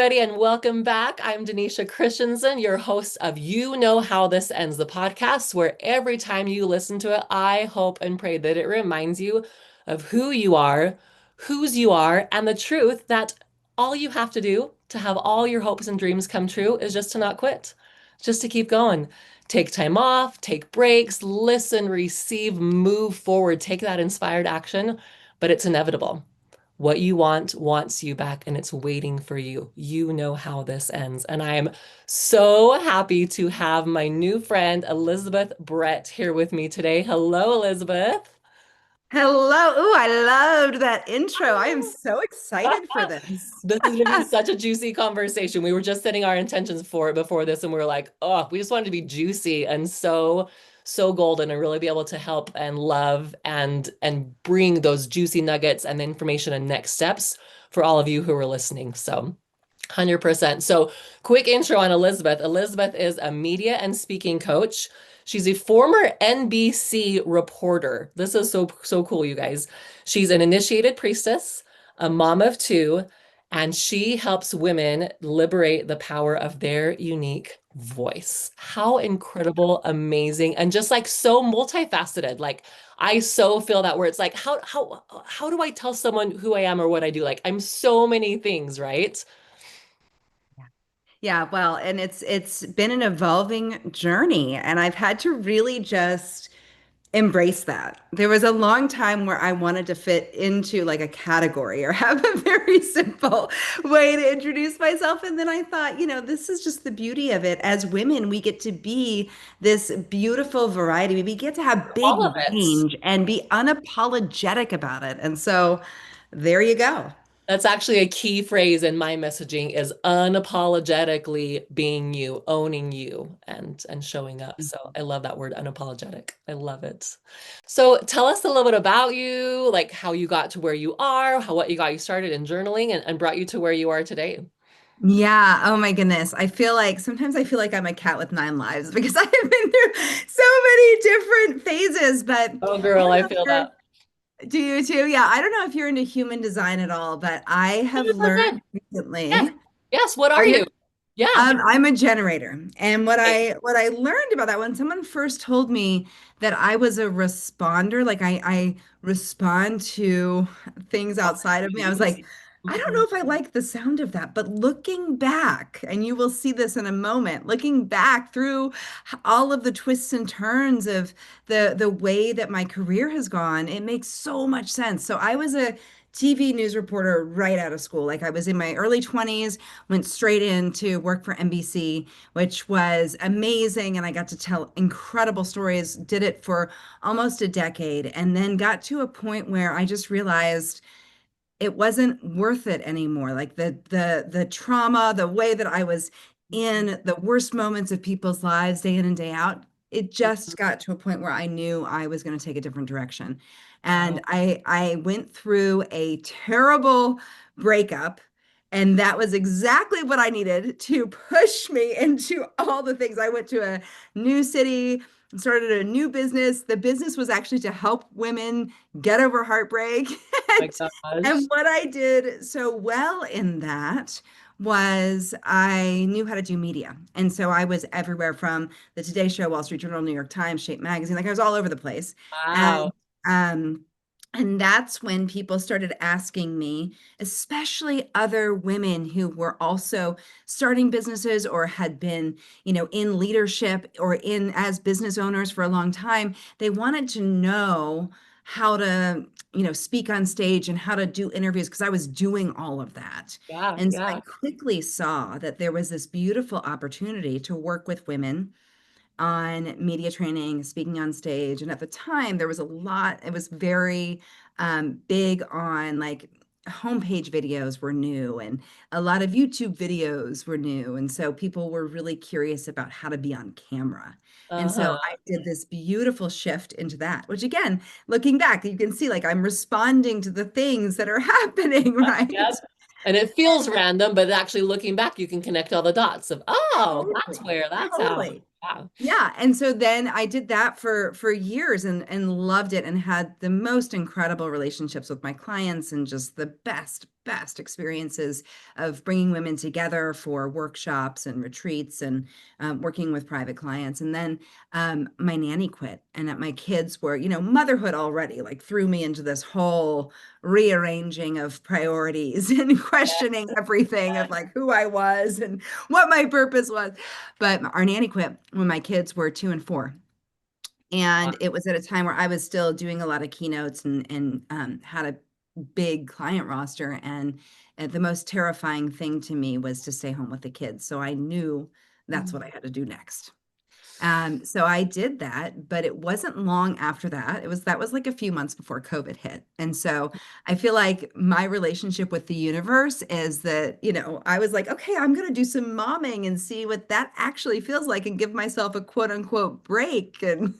everybody, and welcome back. I'm Danicia Christensen, your host of You Know How This Ends, the podcast, where every time you listen to it, I hope and pray that it reminds you of who you are, whose you are, and the truth that all you have to do to have all your hopes and dreams come true is just to not quit, just to keep going. Take time off, take breaks, listen, receive, move forward, take that inspired action, but it's inevitable. What you want wants you back and it's waiting for you. You know how this ends. And I am so happy to have my new friend, Elizabeth Brett, here with me today. Hello, Elizabeth. Hello. Ooh, I loved that intro. I am so excited for this. This is going to be such a juicy conversation. We were just setting our intentions for it before this, and we were like, oh, we just wanted to be juicy and so golden and really be able to help and love and bring those juicy nuggets and information and next steps for all of you who are listening. So 100%. So, quick intro on Elizabeth. Elizabeth is a media and speaking coach. She's a former NBC reporter. This is so cool, you guys. She's an initiated priestess, a mom of two, and she helps women liberate the power of their unique voice. How incredible, amazing, and just like so multifaceted. Like I so feel that where it's like, how do I tell someone who I am or what I do? Like I'm so many things, right? Yeah, well, and it's been an evolving journey, and I've had to really just embrace that. There was a long time where I wanted to fit into like a category or have a very simple way to introduce myself. And then I thought, this is just the beauty of it. As women, we get to be this beautiful variety. We get to have All big of it. range and be unapologetic about it. And so there you go. That's actually a key phrase in my messaging is unapologetically being you, owning you and showing up. So I love that word unapologetic. I love it. So tell us a little bit about you, like how you got to where you are, how what you got you started in journaling and brought you to where you are today. Yeah. Oh my goodness. I feel like I'm a cat with nine lives because I have been through so many different phases. But Oh I girl, don't I know if feel that. do you too? Yeah. I don't know if you're into human design at all, but I have learned 100%. Yes. recently. Yes, what Are are you? you? Yeah. I'm a generator. And Okay. what I learned about that when someone first told me that I was a responder, like I respond to things outside of me, I was Opportunities. like, I don't know Mhm. if I like the sound of that. But looking back, and you will see this in a moment, looking back through all of the twists and turns of the way that my career has gone, it makes so much sense. So I was a TV news reporter right out of school. Like I was in my early 20s, went straight in to work for NBC, which was amazing. And I got to tell incredible stories, did it for almost a decade, and then got to a point where I just realized it wasn't worth it anymore. Like the trauma, the way that I was in the worst moments of people's lives day in and day out, it just got to a point where I knew I was going to take a different direction. And Wow. I went through a terrible breakup. And that was exactly what I needed to push me into all the things. I went to a new city, started a new business. The business was actually to help women get over heartbreak. My And gosh. what I did so well in that was I knew how to do media. And so I was everywhere from the Today Show, Wall Street Journal, New York Times, Shape Magazine, like I was all over the place. Wow. And um and that's when people started asking me, especially other women who were also starting businesses or had been, in leadership or in as business owners for a long time. They wanted to know how to speak on stage and how to do interviews because I was doing all of that. Yeah, And so I yeah. quickly saw that there was this beautiful opportunity to work with women on media training, speaking on stage. And at the time, there was a lot, it was very big on like homepage videos were new and a lot of YouTube videos were new. And so people were really curious about how to be on camera. And so I Uh-huh. did this beautiful shift into that, which again, looking back, you can see like I'm responding to the things that are happening, right? Yep. And it feels random, but actually looking back, you can connect all the dots of, oh, that's Totally. where, that's how. Totally. Yeah. Yeah, and so then I did that for years and loved it and had the most incredible relationships with my clients and just the best experiences of bringing women together for workshops and retreats and working with private clients. And then my nanny quit, and my kids were, motherhood already like threw me into this whole rearranging of priorities and questioning everything of like who I was and what my purpose was. But our nanny quit when my kids were 2 and 4. Wow. And it was at a time where I was still doing a lot of keynotes and had a big client roster. And the most terrifying thing to me was to stay home with the kids. So I knew that's what I had to do next. So I did that, but it wasn't long after that. That was like a few months before COVID hit. And so I feel like my relationship with the universe is that, I was like, okay, I'm going to do some momming and see what that actually feels like and give myself a quote unquote break. And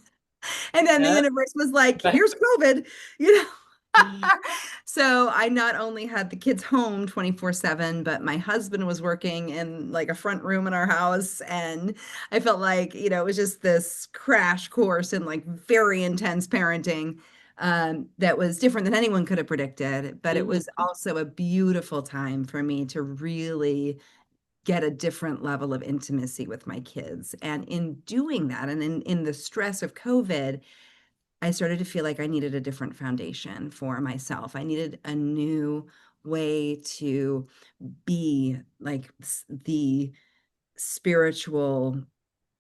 then the Yeah. universe was like, Right. here's COVID, you know. So I not only had the kids home 24/7, but my husband was working in like a front room in our house. And I felt like, it was just this crash course in like very intense parenting that was different than anyone could have predicted. But it was Mhm. also a beautiful time for me to really get a different level of intimacy with my kids. And in doing that, and in the stress of COVID, I started to feel like I needed a different foundation for myself. I needed a new way to be like the spiritual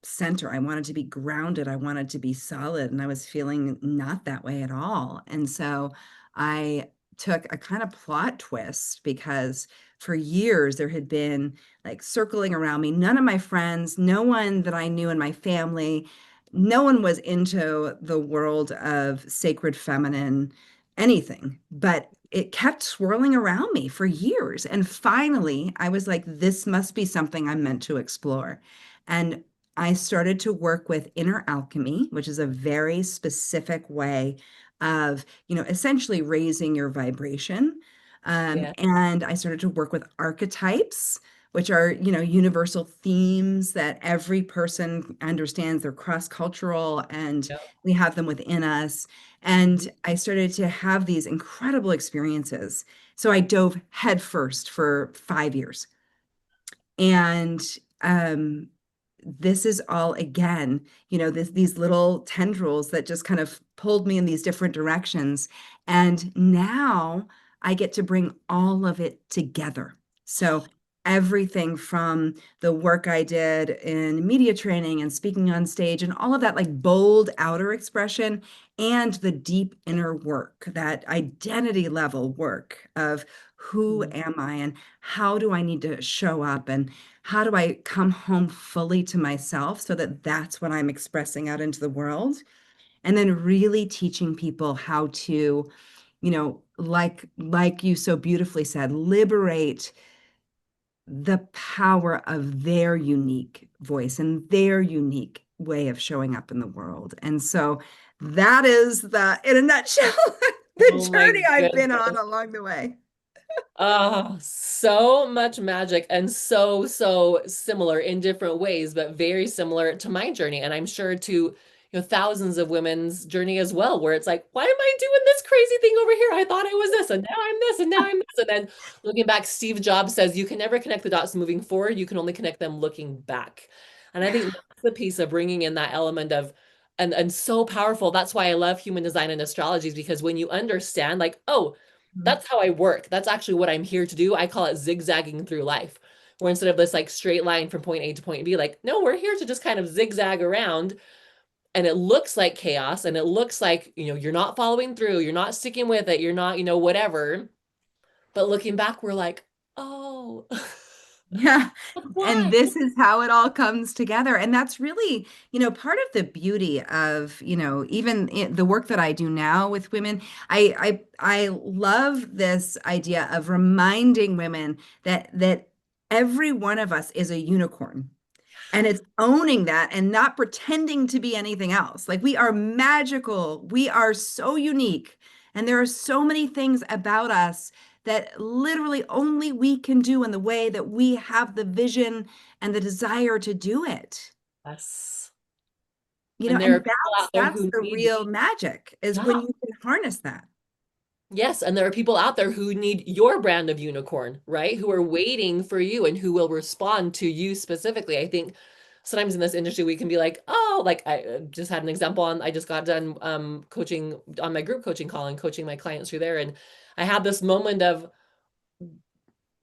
center. I wanted to be grounded. I wanted to be solid. And I was feeling not that way at all. And so I took a kind of plot twist because for years there had been like circling around me. None of my friends, no one that I knew in my family, no one was into the world of sacred feminine anything, but it kept swirling around me for years. And finally, I was like, this must be something I'm meant to explore. And I started to work with inner alchemy, which is a very specific way of, essentially raising your vibration. Yeah. And I started to work with archetypes, which are, universal themes that every person understands. They're cross-cultural and Yeah. we have them within us. And I started to have these incredible experiences. So I dove headfirst for 5 years. And um, this is all again, these little tendrils that just kind of pulled me in these different directions. And now I get to bring all of it together. So everything from the work I did in media training and speaking on stage and all of that like bold outer expression and the deep inner work, that identity level work of who Mhm. am I and how do I need to show up and how do I come home fully to myself so that that's what I'm expressing out into the world? And then really teaching people how to, like you so beautifully said, liberate the power of their unique voice and their unique way of showing up in the world. And so that is in a nutshell, Oh the my journey I've been on goodness. along the way. Oh, so much magic and so similar in different ways, but very similar to my journey. And I'm sure to, thousands of women's journey as well, where it's like, why am I doing this crazy thing over here? I thought I was this, and now I'm this, and now I'm this. And then looking back, Steve Jobs says you can never connect the dots moving forward. You can only connect them looking back. And I think Yeah. that's the piece of bringing in that element of, and so powerful. That's why I love human design and astrology, is because when you understand, like, oh, that's how I work. That's actually what I'm here to do. I call it zigzagging through life. Where instead of this like straight line from point A to point B, like, no, we're here to just kind of zigzag around. And it looks like chaos and it looks like, you're not following through, you're not sticking with it, you're not, whatever. But looking back, we're like, oh, Yeah. that's And why. this is how it all comes together. And that's really, part of the beauty of, even the work that I do now with women. I love this idea of reminding women that every one of us is a unicorn. And it's owning that and not pretending to be anything else. Like we are magical. We are so unique. And there are so many things about us that literally only we can do in the way that we have the vision and the desire to do it. Yes. You know, And there and are people out there that's who the need, real magic is yeah. when you can harness that. Yes, and there are people out there who need your brand of unicorn, right? Who are waiting for you and who will respond to you specifically. I think sometimes in this industry we can be like, oh, like I just had an example on, I just got done coaching on my group coaching call and coaching my clients through there. And I had this moment of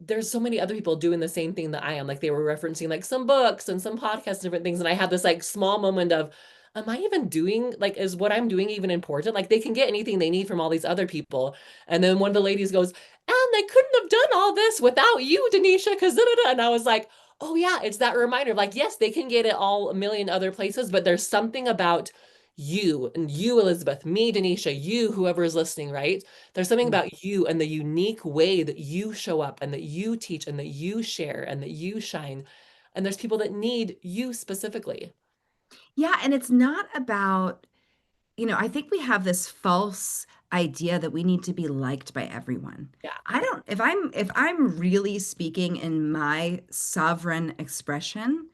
there's so many other people doing the same thing that I am. Like they were referencing like some books and some podcasts and different things. And I had this like small moment of, am I even doing like, is what I'm doing even important? Like they can get anything they need from all these other people. And then one of the ladies goes, and they couldn't have done all this without you, Denisha, because and I was like, oh yeah, it's that reminder of like, yes, they can get it all a million other places, but there's something about you and you, Elizabeth, me, Denisha, you, whoever is listening, right? There's something about you and the unique way that you show up and that you teach and that you share and that you shine. And there's people that need you specifically. Yeah, and it's not about, I think we have this false idea that we need to be liked by everyone. Yeah. I don't, if I'm really speaking in my sovereign expression,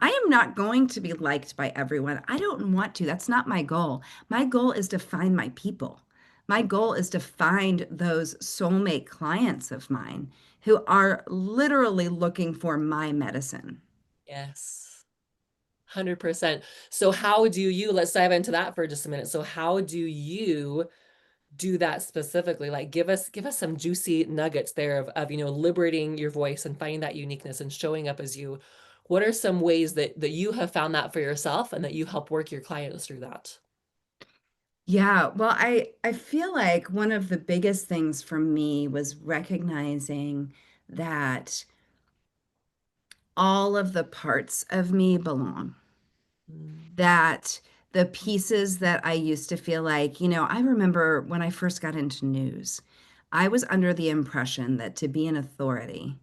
I am not going to be liked by everyone. I don't want to. That's not my goal. My goal is to find my people. My goal is to find those soulmate clients of mine who are literally looking for my medicine. Yes. 100%. So how do you, let's dive into that for just a minute. So how do you do that specifically? Like give us some juicy nuggets there of liberating your voice and finding that uniqueness and showing up as you. What are some ways that you have found that for yourself and that you help work your clients through that? Yeah, well, I feel like one of the biggest things for me was recognizing that all of the parts of me belong. Mm, That the pieces that I used to feel like, I remember when I first got into news, I was under the impression that to be an authority,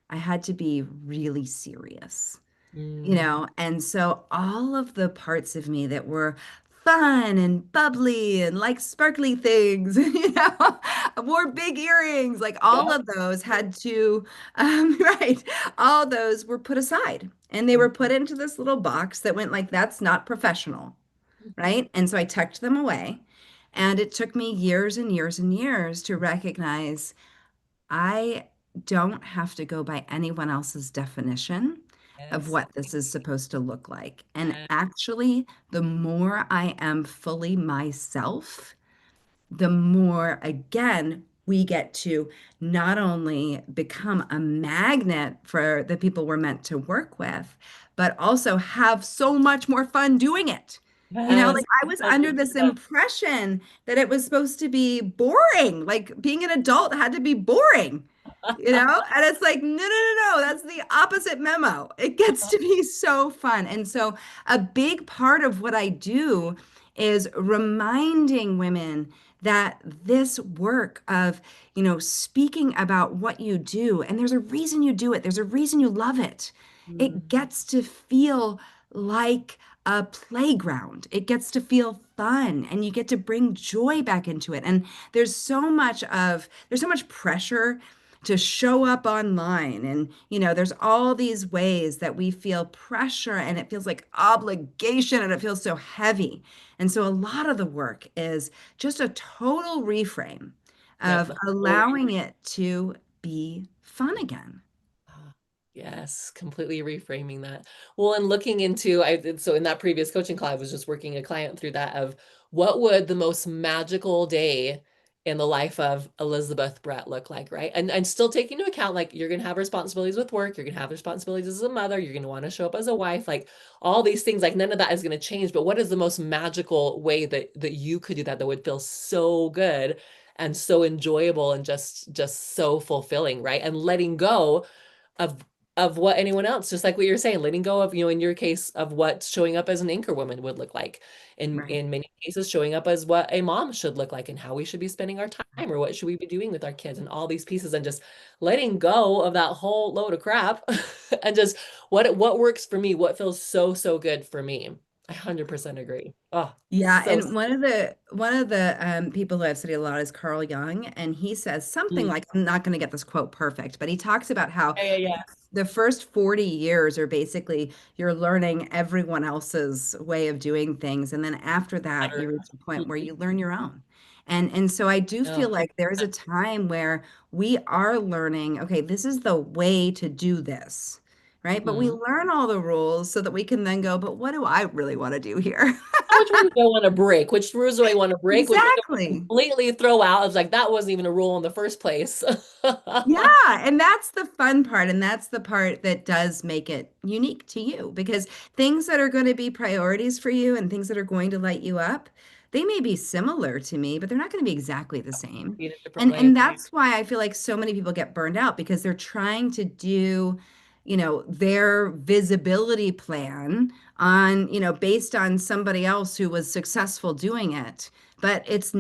I had to be really serious. mm, And so all of the parts of me that were fun and bubbly and like sparkly things, wore big earrings, like all yeah. of those had to, right, all those were put aside and they Mm, were put into this little box that went like, that's not professional, right? And so I tucked them away. And it took me years and years and years to recognize I don't have to go by anyone else's definition of yes. what this is supposed to look like. And Yeah. actually, the more I am fully myself, the more, again, we get to not only become a magnet for the people we're meant to work with, but also have so much more fun doing it. Yes. Like I was under this 100%. impression that it was supposed to be boring, like being an adult had to be boring. And it's like, no, no, no, no, that's the opposite memo. It gets to be so fun. And so, a big part of what I do is reminding women that this work of, speaking about what you do, and there's a reason you do it, there's a reason you love it. It Mm, gets to feel like a playground. It gets to feel fun and you get to bring joy back into it. And there's so much pressure to show up online. And, there's all these ways that we feel pressure and it feels like obligation and it feels so heavy. And so a lot of the work is just a total reframe yep. of allowing it to be fun again. Ah, yes, completely reframing that. Well, and looking into, so in that previous coaching call, I was just working a client through that of what would the most magical day in the life of Elizabeth Brett look like, right? And still take into account like you're gonna have responsibilities with work, you're gonna have responsibilities as a mother, you're gonna want to show up as a wife, like all these things, like none of that is gonna change. But what is the most magical way that you could do that that would feel so good and so enjoyable and just so fulfilling, right? And letting go of what anyone else, just like what you're saying, letting go of, in your case of what showing up as an anchor woman would look like. Right. In many cases, showing up as what a mom should look like and how we should be spending our time or what should we be doing with our kids and all these pieces and just letting go of that whole load of crap and just what works for me, what feels so, so good for me. I 100% agree. Oh, Yeah, so and one of the people who I've studied a lot is Carl Jung, and he says something mm, like, I'm not going to get this quote perfect, but he talks about how yeah, yeah, yeah. the first 40 years are basically you're learning everyone else's way of doing things, and then after that, Better. you reach a point where Mhm. you learn your own. And so I do Oh, feel like there is a time where we are learning, okay, this is the way to do this, right? But we mhm. learn all the rules so that we can then go, but what do I really want to do here? Which rules do I want to break? Which rules do I want to break? Which one do I Exactly. completely throw out? It's like that wasn't even a rule in the first place. Yeah, and that's the fun part, and that's the part that does make it unique to you because things that are going to be priorities for you and things that are going to light you up, they may be similar to me, but they're not going to be exactly the same. In a different And way. that's why I feel like so many people get burned out because they're trying to do, their visibility plan on, based on somebody else who was successful doing it, but it's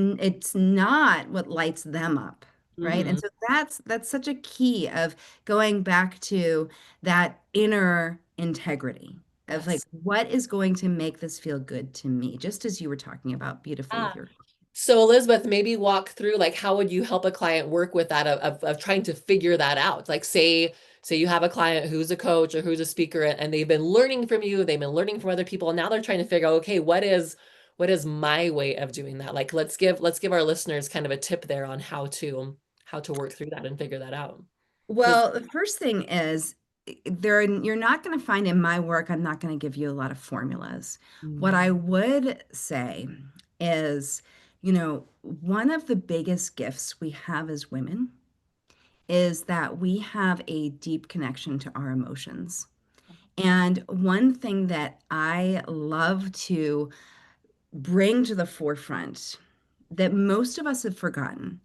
not what lights them up. Right. And Hmm. so that's such a key of going back to that inner integrity of like, Yes. what is going to make this feel good to me? Just as you were talking about beautifully with Ah. your. So Elizabeth, maybe walk through like how would you help a client work with that of trying to figure that out? Like say you have a client who's a coach or who's a speaker and they've been learning from you, they've been learning from other people, and now they're trying to figure out, okay, what is my way of doing that? Like let's give our listeners kind of a tip there on how to work through that and figure that out. Because Well, the first thing is you're not going to find in my work, I'm not going to give you a lot of formulas. What I would say is, one of the biggest gifts we have as women is that we have a deep connection to our emotions. And one thing that I love to bring to the forefront that most of us have forgotten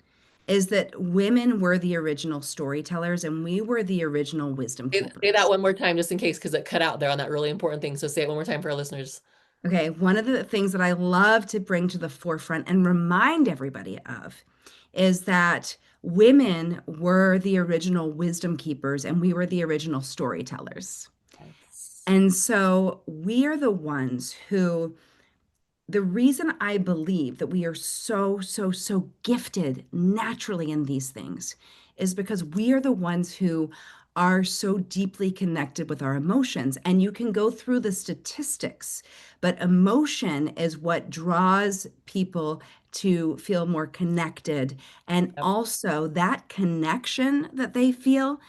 is that women were the original storytellers and we were the original wisdom say that keepers. one more time just in case because it cut out there on that really important thing. So say it one more time for our listeners. Okay, one of the things that I love to bring to the forefront and remind everybody of is that women were the original wisdom keepers and we were the original storytellers. Yes. And so we are the ones who the reason I believe that we are so, so, so gifted naturally in these things is because we are the ones who are so deeply connected with our emotions. And you can go through the statistics, but emotion is what draws people to feel more connected. And Yep. also, that connection that they feel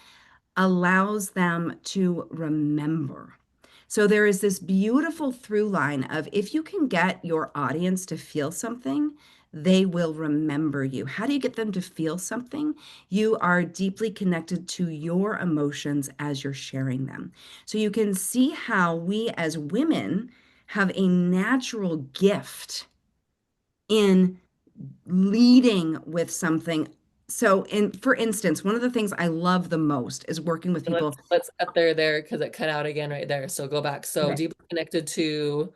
allows them to remember. So there is this beautiful through line of if you can get your audience to feel something, they will remember you. How do you get them to feel something? You are deeply connected to your emotions as you're sharing them. So you can see how we as women have a natural gift in leading with something. So, for instance, one of the things I love the most is working with Let's people. let's cut there because it cut out again right there. So go back. So Okay. deeply connected to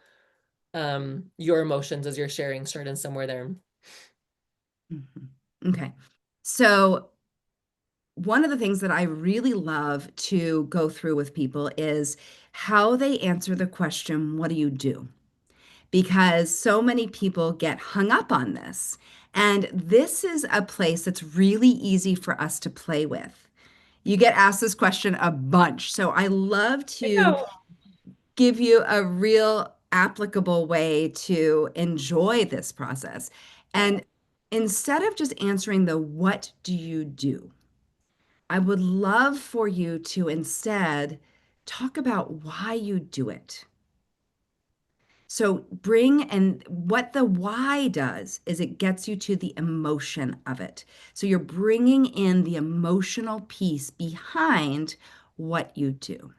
your emotions as you're sharing, starting somewhere there. Mhm. Okay. So, one of the things that I really love to go through with people is how they answer the question, what do you do? Because so many people get hung up on this. And this is a place that's really easy for us to play with. You get asked this question a bunch. So I love I to know. give you a real applicable way to enjoy this process. Yeah. And instead of just answering the what do you do, I would love for you to instead talk about why you do it. So bring and what the why does is it gets you to the emotion of it. So you're bringing in the emotional piece behind what you do.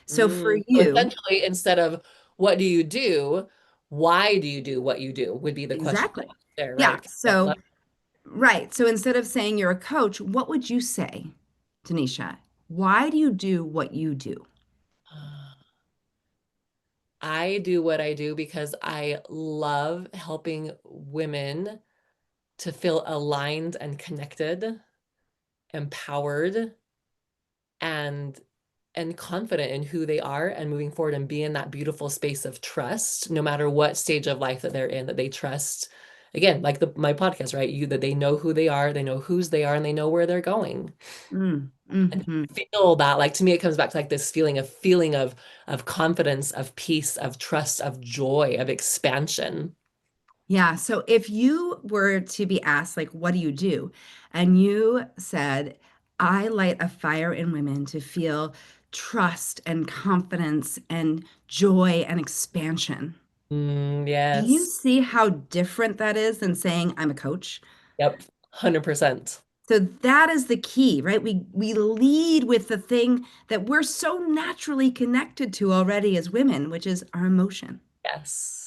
So for So you, essentially, instead of what do you do, why do you do what you do would be the question exactly. there, Yeah. right? So right. So instead of saying you're a coach, what would you say, Tanisha? Why do you do what you do? I do what I do because I love helping women to feel aligned and connected, empowered, and and confident in who they are and moving forward and be in that beautiful space of trust, no matter what stage of life that they're in, that they trust. Again, like my podcast, right? You that they know who they are, they know whose they are, and they know where they're going. Mm, And mhm. feel that, like to me, it comes back to like this feeling of confidence, of peace, of trust, of joy, of expansion. Yeah. So if you were to be asked, like, what do you do? And you said, I light a fire in women to feel trust and confidence and joy and expansion. Do you Yes. see how different that is than saying I'm a coach? Yep. 100%. So that is the key, right? We lead with the thing that we're so naturally connected to already as women, which is our emotion. Yes.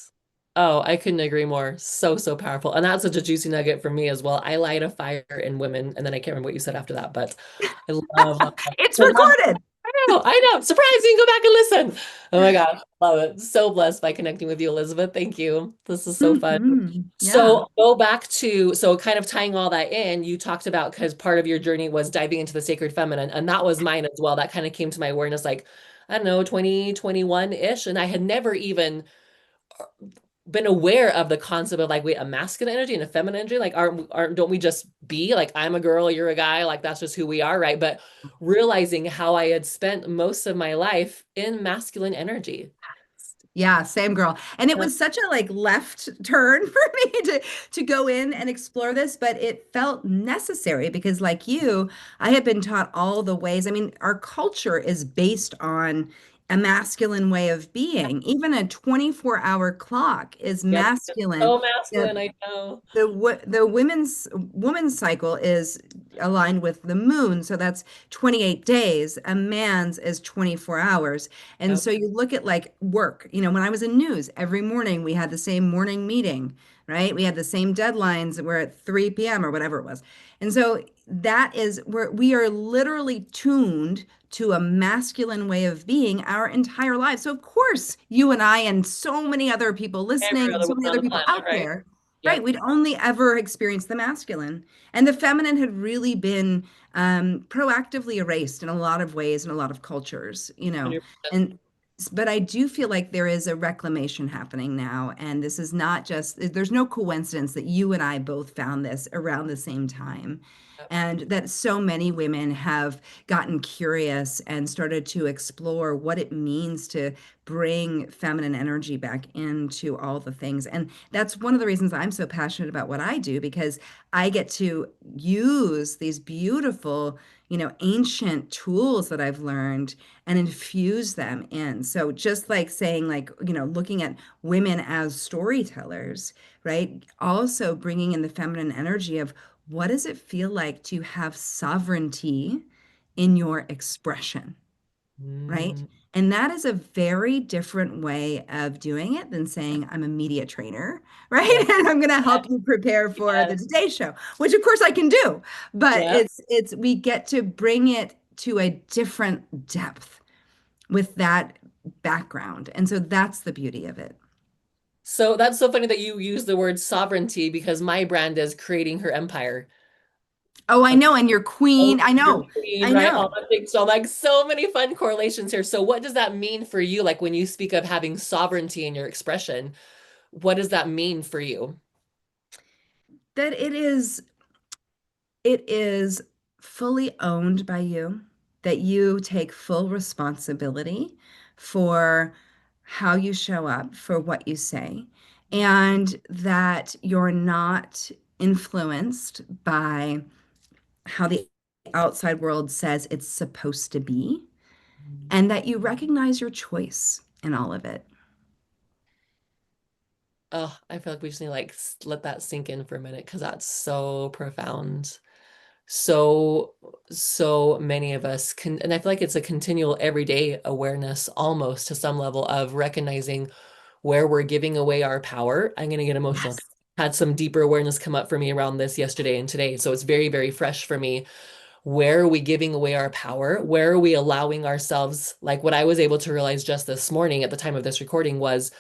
Oh, I couldn't agree more. So, so powerful. And that's such a juicy nugget for me as well. I light a fire in women. And then I can't remember what you said after that, but I love, love, love. It's I love, recorded. I know. Surprise, you can go back and listen. Oh my gosh. Love it. So blessed by connecting with you, Elizabeth. Thank you. This is so fun. Yeah. So go back to, so kind of tying all that in, you talked about because part of your journey was diving into the sacred feminine. And that was mine as well. That kind of came to my awareness like, I don't know, 2021-ish. And I had never even been aware of the concept of like, wait, a masculine energy and a feminine energy. Like, don't we just be like, I'm a girl, you're a guy, like that's just who we are, right? But realizing how I had spent most of my life in masculine energy. Yeah, same girl. And it Uh, was such a like left turn for me to go in and explore this, but it felt necessary because like you, I had been taught all the ways. I mean, our culture is based on a masculine way of being. Even a 24-hour clock is Yep. masculine. So masculine, I know. The woman's cycle is aligned with the moon, so that's 28 days. A man's is 24 hours. And Yep. so you look at like work, when I was in news, every morning we had the same morning meeting, right? We had the same deadlines. We're at 3 p.m. or whatever it was. And so that is where we are literally tuned to a masculine way of being our entire lives. So of course, you and I and so many other people listening Every and other so woman many on other the people planet, out right? there, right? Yep. We'd only ever experienced the masculine. And the feminine had really been proactively erased in a lot of ways in a lot of cultures. 100%. And but I do feel like there is a reclamation happening now. And this is not just, there's no coincidence that you and I both found this around the same time. Yep. And that so many women have gotten curious and started to explore what it means to bring feminine energy back into all the things. And that's one of the reasons I'm so passionate about what I do, because I get to use these beautiful, ancient tools that I've learned and infuse them in. So just like saying, like, looking at women as storytellers, right? Also bringing in the feminine energy of what does it feel like to have sovereignty in your expression? Right? Mm, And that is a very different way of doing it than saying, I'm a media trainer, right? yes. And I'm going to Yes. help you prepare for the Yes. Today Show, which of course I can do. But Yep. it's we get to bring it to a different depth with that background. And so that's the beauty of it. So that's so funny that you use the word sovereignty because my brand is creating her empire. Oh, I know. And your Oh, queen, I your know. queen, I right? All know. the things. So like so many fun correlations here. So what does that mean for you? Like when you speak of having sovereignty in your expression, what does that mean for you? That it is fully owned by you, that you take full responsibility for how you show up, for what you say, and that you're not influenced by how the outside world says it's supposed to be, and that you recognize your choice in all of it. Oh, I feel like we just need to like let that sink in for a minute because that's so profound. So, so many of us can, and I feel like it's a continual everyday awareness almost to some level of recognizing where we're giving away our power. I'm going to get emotional. Yes. Had some deeper awareness come up for me around this yesterday and today. So it's very, very fresh for me. Where are we giving away our power? Where are we allowing ourselves, like what I was able to realize just this morning at the time of this recording was,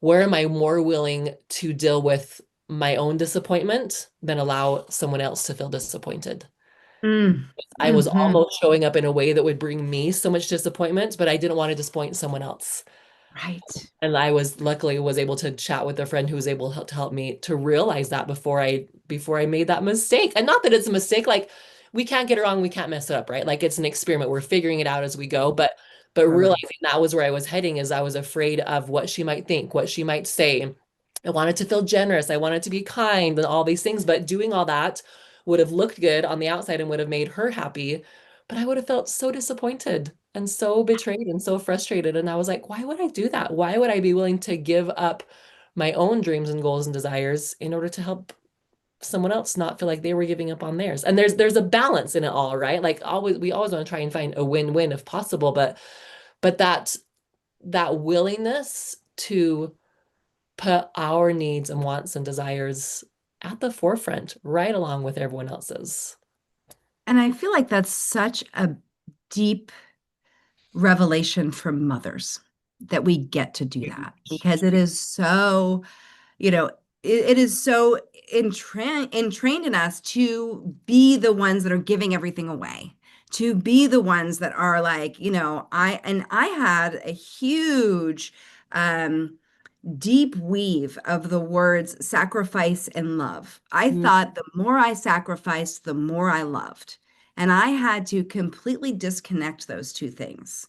where am I more willing to deal with my own disappointment than allow someone else to feel disappointed? Mm. I was Hmm. almost showing up in a way that would bring me so much disappointment, but I didn't want to disappoint someone else. Right. And I was luckily was able to chat with a friend who was able to help me to realize that before I made that mistake. And not that it's a mistake, like we can't get it wrong, we can't mess it up, right? Like it's an experiment. We're figuring it out as we go. But Totally. realizing that was where I was heading is I was afraid of what she might think, what she might say. I wanted to feel generous. I wanted to be kind and all these things, but doing all that would have looked good on the outside and would have made her happy. But I would have felt so disappointed and so betrayed and so frustrated. And I was like, why would I do that? Why would I be willing to give up my own dreams and goals and desires in order to help someone else not feel like they were giving up on theirs? And there's a balance in it all, right? Like always, we always want to try and find a win-win if possible, but that willingness to put our needs and wants and desires at the forefront, right along with everyone else's. And I feel like that's such a deep revelation from mothers that we get to do that because it is so, you know, it is so entrained in us to be the ones that are giving everything away, to be the ones that are like, I had a huge um deep weave of the words sacrifice and love. I Mm, thought the more I sacrificed, the more I loved. And I had to completely disconnect those two things.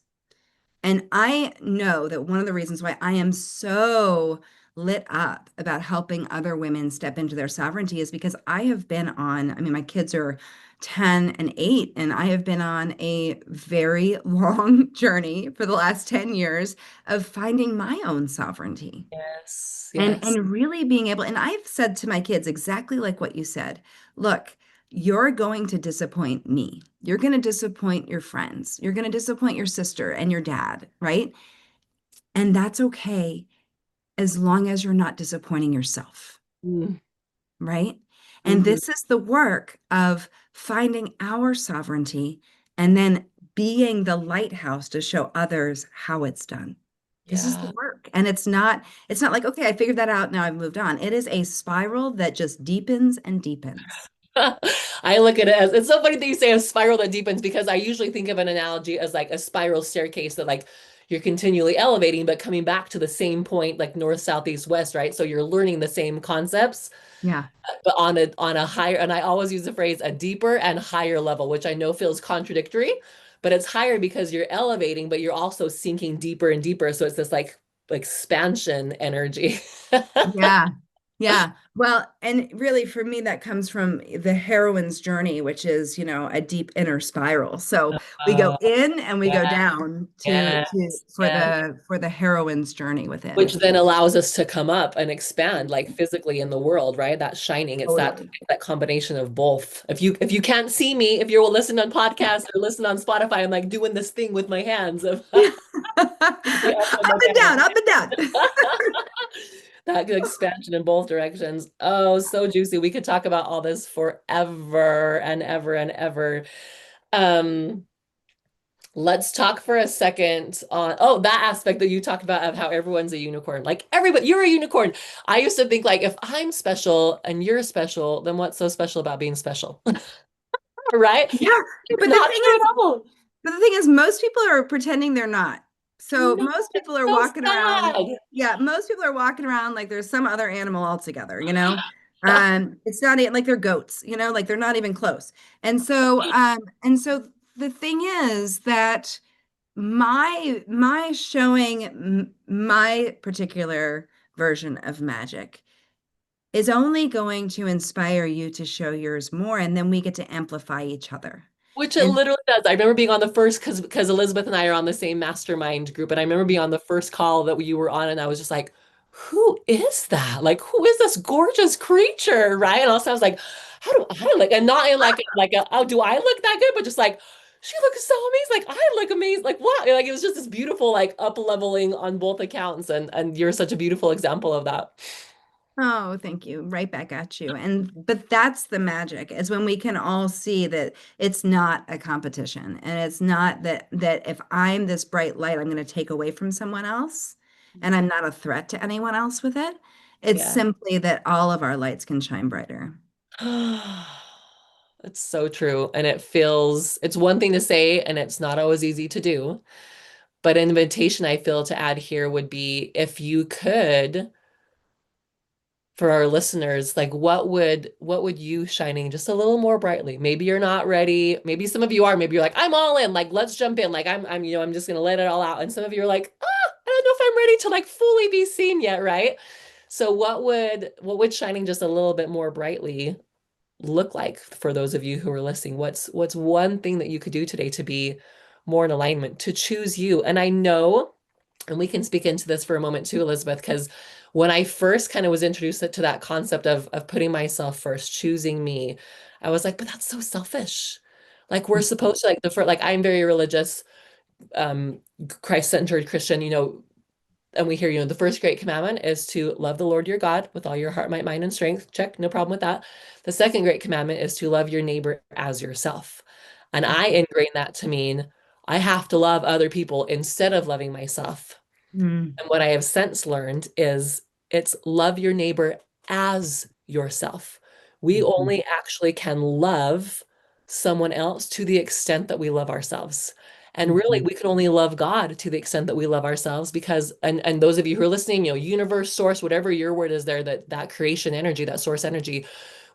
And I know that one of the reasons why I am so lit up about helping other women step into their sovereignty is because I have been on, I mean, my kids are 10 and 8, and I have been on a very long journey for the last 10 years of finding my own sovereignty. yes, And yes. and really being able, and I've said to my kids exactly like what you said. Look, you're going to disappoint me. You're going to disappoint your friends. You're going to disappoint your sister and your dad, right? And that's okay as long as you're not disappointing yourself, Mm, right? And mhm. this is the work of finding our sovereignty and then being the lighthouse to show others how it's done. This is the Yeah. work. And it's not like, okay, I figured that out, now I've moved on. It is a spiral that just deepens and deepens. I look at it as it's so funny that you say a spiral that deepens because I usually think of an analogy as like a spiral staircase that like you're continually elevating but coming back to the same point like north, south, east, west, right? So you're learning the same concepts Yeah. but on a higher, and I always use the phrase a deeper and higher level, which I know feels contradictory, but it's higher because you're elevating, but you're also sinking deeper and deeper. So it's this like expansion energy. Yeah. Yeah. Well, and really for me, that comes from the heroine's journey, which is, a deep inner spiral. So we go Uh, in and we go yeah, down to yes, for yes. the heroine's journey Which within. then allows us to come up and expand like physically in the world, right? That shining. It's that Totally. that combination of both. If you can't see me, if you're listening on podcasts or listen on Spotify, I'm like doing this thing with my hands of the up and Up the and down. down, up and down. That good expansion in both directions. Oh, so juicy. We could talk about all this forever and ever and ever. Um, let's talk for a second on that aspect that you talked about of how everyone's a unicorn. Like everybody, you're a unicorn. I used to think like if I'm special and you're special, then what's so special about being special? Right? Yeah. It's But the not thing true is, at all. But the thing is, most people are pretending they're not. So No, most it's people are so walking around. sad. Yeah, most people are walking around like there's some other animal altogether. It's not like they're goats, like they're not even close. And so the thing is that my showing my particular version of magic is only going to inspire you to show yours more, and then we get to amplify each other. Which it And literally does. I remember being on the first because Elizabeth and I are on the same mastermind group, and I remember being on the first call that you were on, and I was just like, "Who is that? Like, who is this gorgeous creature?" Right? And also I was like, "How do I look?" And not in oh, do I look that good? But just like, she looks so amazing. Like, I look amazing. Like, what? Like, it was just this beautiful like up leveling on both accounts, and you're such a beautiful example of that. Oh, thank you. Right back at you. But that's the magic is when we can all see that it's not a competition and it's not that if I'm this bright light, I'm going to take away from someone else and I'm not a threat to anyone else with it. It's Yeah. simply that all of our lights can shine brighter. It's so true. And it's one thing to say, and it's not always easy to do. But an invitation I feel to add here would be if you could, for our listeners, like what would you shining just a little more brightly? Maybe you're not ready. Maybe some of you are. Maybe you're like, I'm all in. Like, let's jump in. Like, I'm just gonna let it all out. And some of you are like, I don't know if I'm ready to like fully be seen yet, right? So what would shining just a little bit more brightly look like for those of you who are listening? What's one thing that you could do today to be more in alignment, to choose you? And I know, and we can speak into this for a moment too, Elizabeth, because when I first kind of was introduced to that concept of putting myself first, choosing me, I was like, but that's so selfish. Like we're supposed to like the first, like I'm very religious, um, Christ-centered Christian, and we hear, the first great commandment is to love the Lord your God with all your heart, might, mind, and strength. Check, no problem with that. The second great commandment is to love your neighbor as yourself. And I ingrain that to mean I have to love other people instead of loving myself. Mm, And what I have since learned is it's love your neighbor as yourself. We mhm, only actually can love someone else to the extent that we love ourselves. And really, mhm, we can only love God to the extent that we love ourselves because, and those of you who are listening, universe, source, whatever your word is there, that creation energy, that source energy,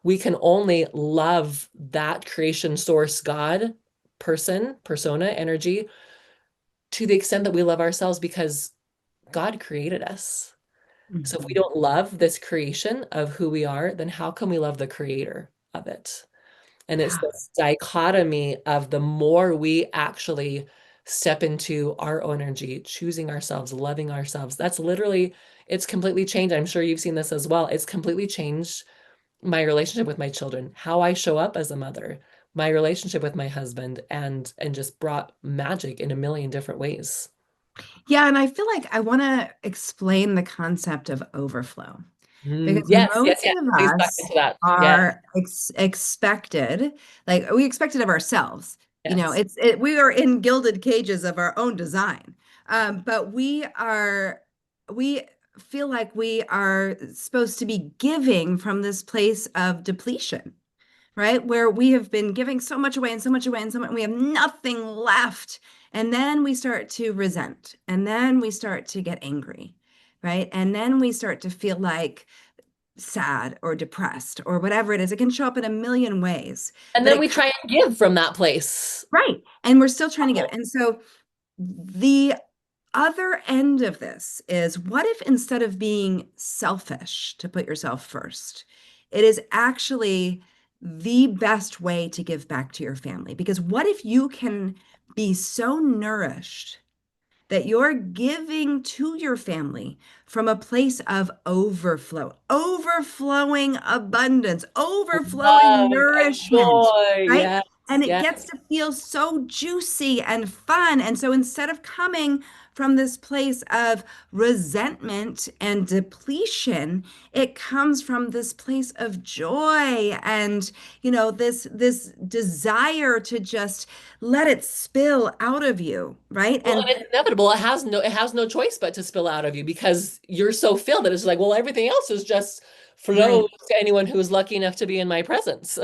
we can only love that creation source, God, person, persona, energy to the extent that we love ourselves because God created us. So if we mhm. don't love this creation of who we are, then how can we love the creator of it? And it's Yeah. this dichotomy of the more we actually step into our own energy, choosing ourselves, loving ourselves. It's completely changed. I'm sure you've seen this as well. It's completely changed my relationship with my children, how I show up as a mother, my relationship with my husband, and just brought magic in a million different ways. Yeah, and I feel like I want to explain the concept of overflow because Yes, yes, most yes. of Please dive us into that. Yes, are expected, like we expect it of ourselves. yes. We are in gilded cages of our own design, but we feel like we are supposed to be giving from this place of depletion, right? Where we have been giving so much away and so much away and so much, we have nothing left. And then we start to resent, and then we start to get angry, right? And then we start to feel like sad or depressed or whatever it is. It can show up in a million ways, And but then it, we try and give from that place. right. And we're still trying to give. Oh, And so the other end of this is what if instead of being selfish to put yourself first, it is actually the best way to give back to your family? Because what if you can be so nourished that you're giving to your family from a place of overflow, overflowing abundance, overflowing love and nourishment, joy. right? Yes, And it yes. gets to feel so juicy and fun. And so instead of coming from this place of resentment and depletion, it comes from this place of joy and, this desire to just let it spill out of you, right? Well, And and it's inevitable. It has no choice but to spill out of you because you're so filled that it's like, well, everything else is just flows right. to anyone who's lucky enough to be in my presence.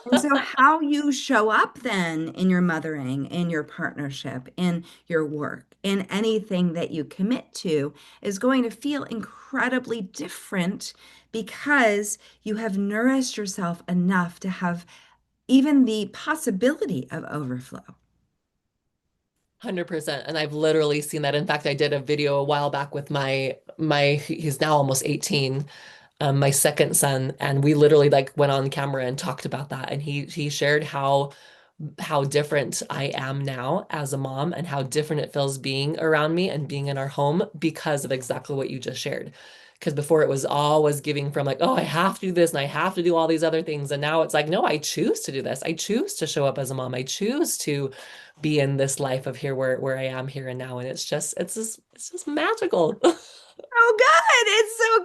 And so how you show up then in your mothering, in your partnership, in your work, in anything that you commit to is going to feel incredibly different because you have nourished yourself enough to have even the possibility of overflow. 100%. And I've literally seen that. In fact, I did a video a while back with he's now almost 18, my second son, and we literally like went on camera and talked about that. And he shared how different I am now as a mom and how different it feels being around me and being in our home because of exactly what you just shared. Because before it was always giving from like, oh, I have to do this and I have to do all these other things. And now it's like, no, I choose to do this. I choose to show up as a mom. I choose to be in this life of here where I am here and now. And it's just magical. Oh, good. It's so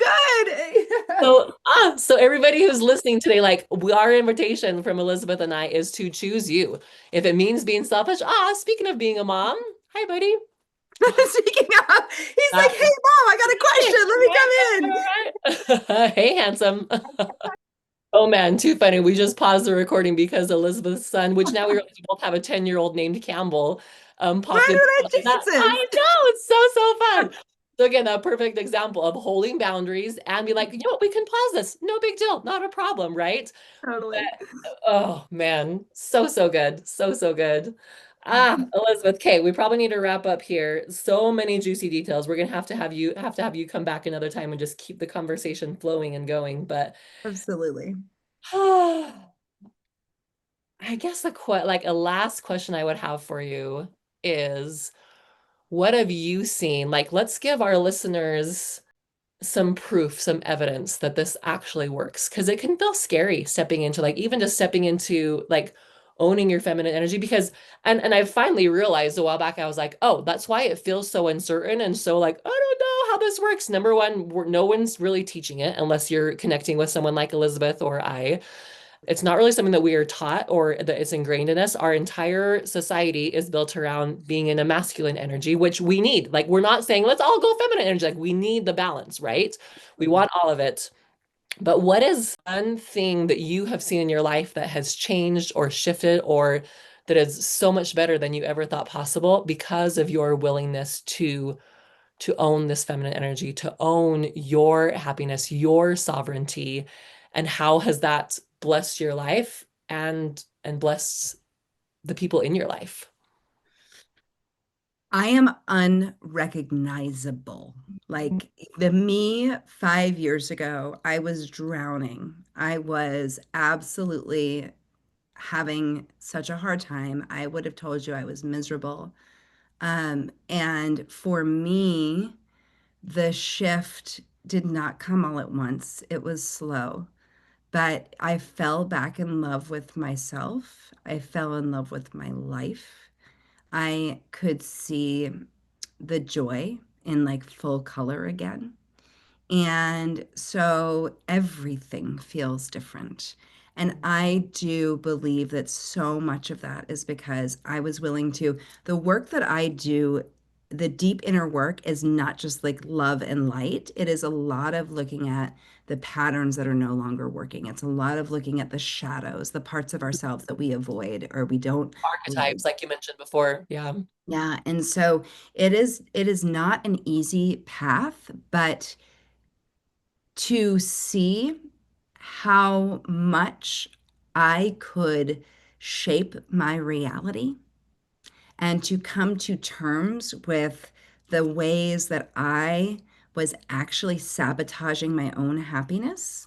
good. So everybody who's listening today, like our invitation from Elizabeth and I is to choose you. If it means being selfish, speaking of being a mom, hi buddy. Speaking of, he's like, Uh, hey, mom, I got a hey, question. Let me come in. hey, hey, handsome. Oh man, too funny. We just paused the recording because Elizabeth's son, which now we realize we both have a 10-year-old named Campbell, popped Why in. did That I I Jesus? know, it's so so fun. So again, a perfect example of holding boundaries and be like, you know what, we can pause this. No big deal, not a problem, right? Totally. Oh man, so so good. So so good. Elizabeth, okay, we probably need to wrap up here. So many juicy details. We're gonna have to have you come back another time and just keep the conversation flowing and going. But Absolutely. I guess like a last question I would have for you is what have you seen? Like, let's give our listeners some proof, some evidence that this actually works. Because it can feel scary stepping into like even just stepping into like owning your feminine energy because and I finally realized a while back I was like, oh, that's why it feels so uncertain and so like, I don't know how this works. Number one, no one's really teaching it unless you're connecting with someone like Elizabeth or I. It's not really something that we are taught or that it's ingrained in us. Our entire society is built around being in a masculine energy, which we need. Like, we're not saying let's all go feminine energy. Like, we need the balance, right? We want all of it. But what is one thing that you have seen in your life that has changed or shifted or that is so much better than you ever thought possible because of your willingness to own this feminine energy, to own your happiness, your sovereignty, and how has that blessed your life and blessed the people in your life? I am unrecognizable. Like the me 5 years ago, I was drowning. I was absolutely having such a hard time. I would have told you I was miserable. And for me, the shift did not come all at once. It was slow, but I fell back in love with myself. I fell in love with my life. I could see the joy in like full color again. And so everything feels different. And I do believe that so much of that is because I was willing to, the work that I do, the deep inner work is not just like love and light. It is a lot of looking at the patterns that are no longer working. It's a lot of looking at the shadows, the parts of ourselves that we avoid or we don't like. Archetypes, like you mentioned before. Yeah. Yeah. And so it is not an easy path, but to see how much I could shape my reality and to come to terms with the ways that I was actually sabotaging my own happiness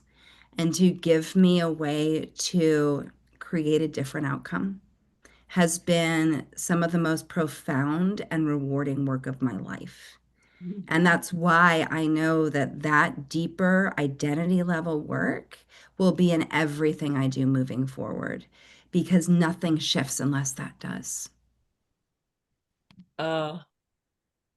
and to give me a way to create a different outcome has been some of the most profound and rewarding work of my life. And that's why I know that that deeper identity level work will be in everything I do moving forward because nothing shifts unless that does. Oh,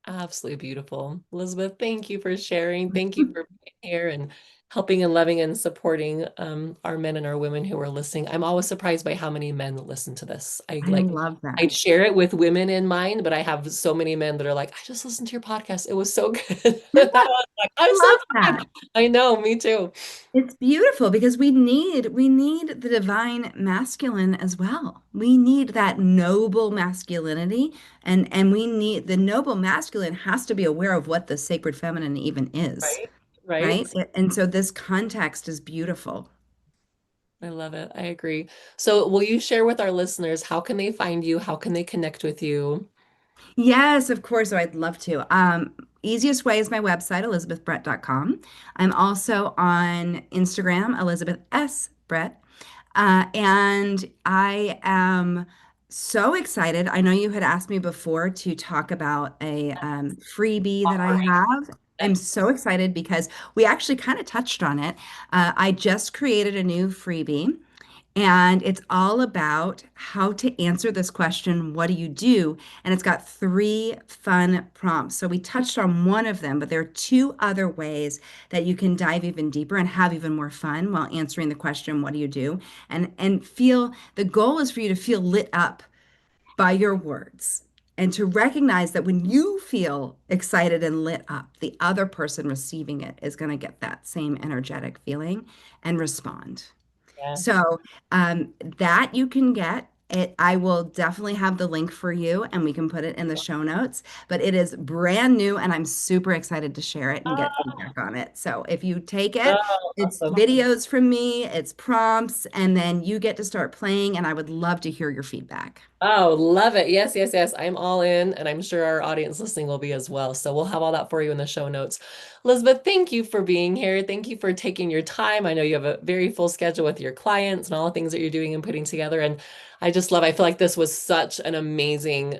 absolutely beautiful. Elizabeth, thank you for sharing. Thank you for being here and helping and loving and supporting our men and our women who are listening. I'm always surprised by how many men listen to this. I love that. I'd share it with women in mind, but I have so many men that are like, I just listened to your podcast. It was so good. That was like, I'm I so love glad. that. I know, me too. It's beautiful because we need the divine masculine as well. We need that noble masculinity and we need the noble masculine has to be aware of what the sacred feminine even is, Right? Right? right? And so this context is beautiful. I love it. I agree. So, will you share with our listeners how can they find you? How can they connect with you? Yes, of course. Oh, I'd love to. Easiest way is my website, elizabethbrett.com. I'm also on Instagram, Elizabeth S. Brett. And I am so excited. I know you had asked me before to talk about a freebie that I Offering. have. I'm so excited because we actually kind of touched on it. I just created a new freebie. And it's all about how to answer this question, what do you do? And it's got three fun prompts. So we touched on one of them, but there are two other ways that you can dive even deeper and have even more fun while answering the question, what do you do? And feel the goal is for you to feel lit up by your words and to recognize that when you feel excited and lit up, the other person receiving it is going to get that same energetic feeling and respond. Yeah. So that you can get. It, I will definitely have the link for you and we can put it in the show notes. But it is brand new and I'm super excited to share it and get Ah, feedback on it. So if you take oh, it, it's awesome. videos from me, it's prompts, and then you get to start playing. And I would love to hear your feedback. Oh, love it. Yes, yes, yes. I'm all in, and I'm sure our audience listening will be as well. So we'll have all that for you in the show notes. Elizabeth, thank you for being here. Thank you for taking your time. I know you have a very full schedule with your clients and all the things that you're doing and putting together. And I feel like this was such an amazing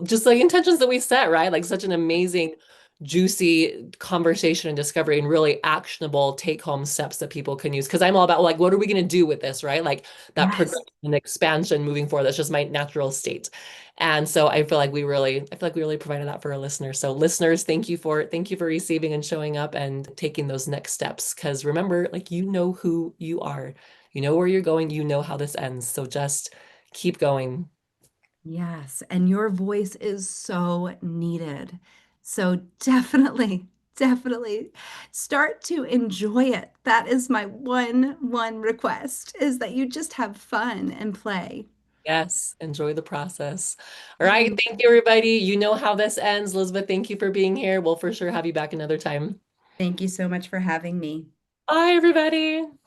just like intentions that we set, right? Like such an amazing, juicy conversation and discovery and really actionable take-home steps that people can use. Because I'm all about like, what are we going to do with this, right? Like that Yes. progression and expansion moving forward. That's just my natural state. And so I feel like we really provided that for our listeners. So listeners, thank you for receiving and showing up and taking those next steps. Because remember, like you know who you are, you know where you're going, you know how this ends. So just keep going. Yes, and your voice is so needed. So definitely, definitely start to enjoy it. That is my one request is that you just have fun and play. Yes, enjoy the process. All right, Mm. thank you, everybody. You know how this ends. Elizabeth, thank you for being here. We'll for sure have you back another time. Thank you so much for having me. Bye, everybody.